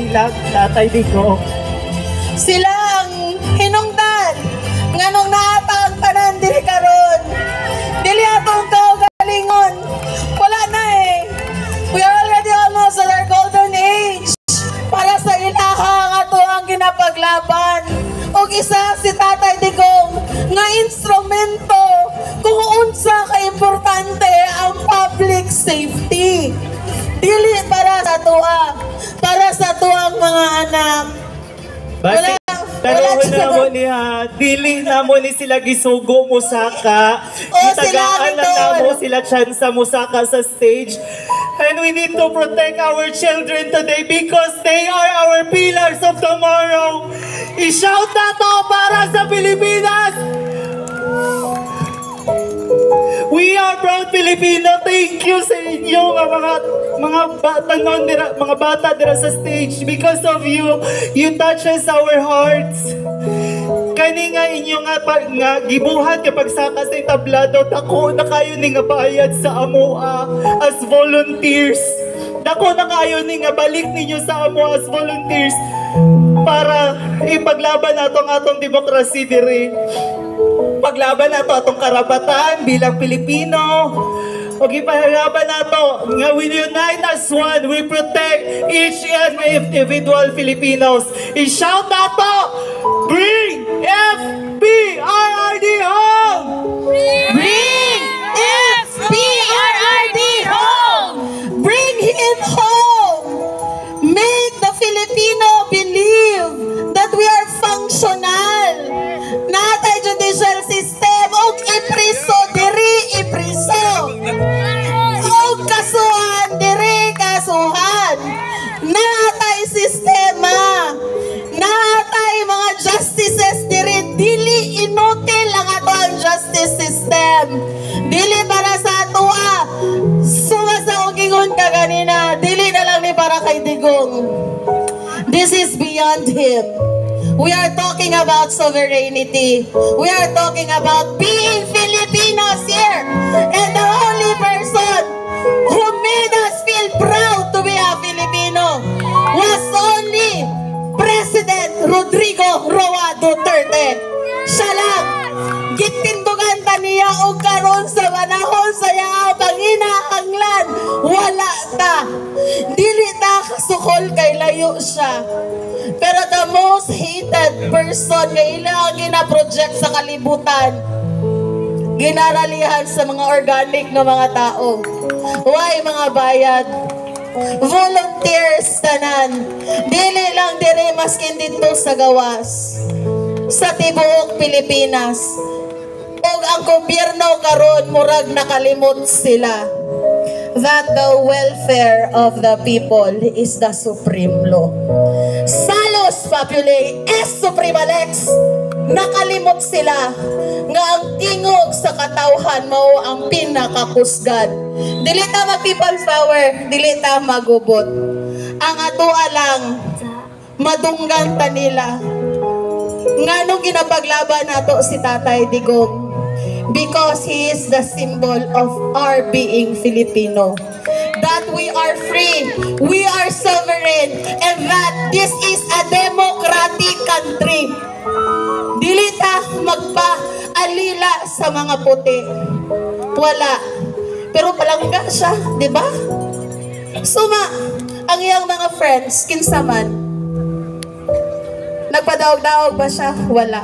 sila, Tatay Digong. Sila ang hinungdan nganong naata ang tanan diri karon. Dili atong kaugalingon. Wala na eh. We are already almost at our golden age. Para sa ilaha ang ato ang ginapaglaban. Og isa si Tatay Digong nga instrumento kung unsa ka importante ang public safety. Dili para sa tuwa, para sa tuwang mga anak. Basi, tanong na mo niya, dili na mo ni sila gisugo mo saka. Itagaan lang na mo sila tsansa mo saka sa stage. And we need to protect our children today because they are our pillars of tomorrow. I-shout na to para sa Pilipinas! We are proud Filipino. Thank you sa inyo mga bata dira sa stage. Because of you, you touches our hearts. Kani nga inyo nga gibuhat kapag saka sa tablado, dako na kayo ni nga bayad sa amoa as volunteers. Dako na kayo ni nga balik ninyo sa amoa as volunteers para ipaglaban nato ang atong demokrasya diri. Paglaban nato atong karapatan bilang Pilipino. O ipaglaban nato nga we unite as one, we protect each and individual Filipinos. I-shout nato, bring FPRRD home! Bring FPRRD home! Bring him home! Make the Filipino believe that we are functional. Natay judicial system og ipriso diri ipriso. Og kasuhan diri kasuhan. Natay sistema. Natay mga justices diri, dili inutil ang ato ang justice system. Dili para sa atua. Suwa sa ugingon ka ganina, dili na lang ni para kay Digong. This is beyond him. We are talking about sovereignty. We are talking about being Filipinos here. And the only person who made us feel proud to be a Filipino was only President Rodrigo Roa Duterte. Siya lang. Gitindugan ta niya o karon sa panahon sa iya panginahanglan. Wala ta. Dili ta kasukol kay layo siya. Pero the most hated person nga ilang gina-project sa kalibutan, ginaralihan sa mga organic na mga tao. Why mga bayad? Volunteers tanan. Dili lang dire maskin dito sa gawas. Sa tibuok Pilipinas. Og ang gobyerno karon murag nakalimot sila that the welfare of the people is the supreme law. Salus populi es suprema lex. Nakalimot sila nga ang tingog sa katawhan mao ang pinakakusgan. Dili ta mag-people power, dili ta magubot. Ang atoa lang madunggan ta nila. Nganong ginapaglaban nato si Tatay Digong? Because he is the symbol of our being Filipino. That we are free, we are sovereign, and that this is a democratic country. Dili ta magpa-alila sa mga puti. Wala. Pero palangga siya, di ba? Suma, ang iyang mga friends, kinsa man, nagpadaog-daog ba siya? Wala.